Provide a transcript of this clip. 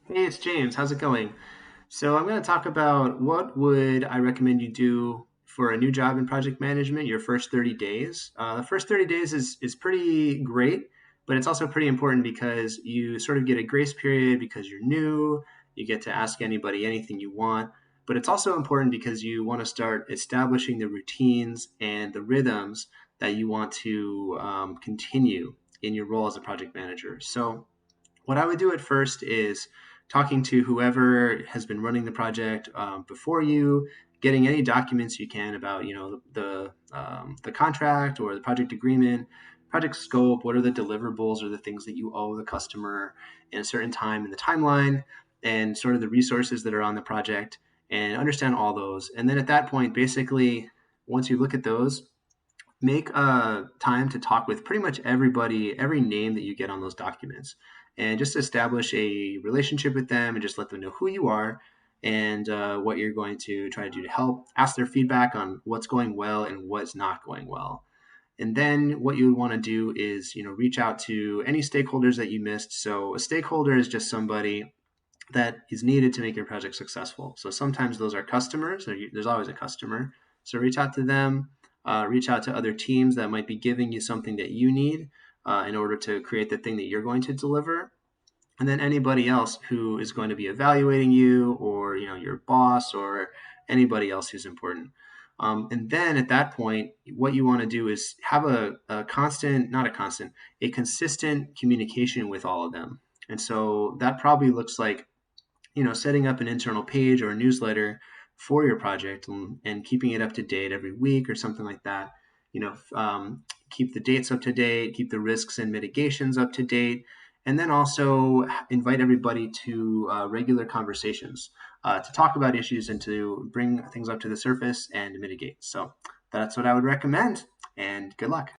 Hey, it's James. How's it going? So I'm going to talk about what would I recommend you do for a new job in project management your first 30 days. The first 30 days is pretty great, but it's also pretty important because you sort of get a grace period because you're new. You get to ask anybody anything you want. But it's also important because you want to start establishing the routines and the rhythms that you want to continue in your role as a project manager. So what I would do at first is talking to whoever has been running the project before you, getting any documents you can about the contract or the project agreement, project scope. What are the deliverables or the things that you owe the customer in a certain time in the timeline, and sort of the resources that are on the project, and understand all those. And then at that point, basically, once you look at those, make time to talk with pretty much everybody, every name that you get on those documents, and just establish a relationship with them and just let them know who you are and what you're going to try to do to help. Ask their feedback on what's going well and what's not going well. And then what you would want to do is, reach out to any stakeholders that you missed. So a stakeholder is just somebody that is needed to make your project successful. So sometimes those are customers. There's always a customer. So reach out to them. Reach out to other teams that might be giving you something that you need in order to create the thing that you're going to deliver. And then anybody else who is going to be evaluating you, or your boss, or anybody else who's important. And then at that point, what you want to do is have a constant, not a constant, a consistent communication with all of them. And so that probably looks like setting up an internal page or a newsletter for your project, and keeping it up to date every week or something like that. Keep the dates up to date, keep the risks and mitigations up to date, and then also invite everybody to regular conversations to talk about issues and to bring things up to the surface and mitigate. So that's what I would recommend, and good luck.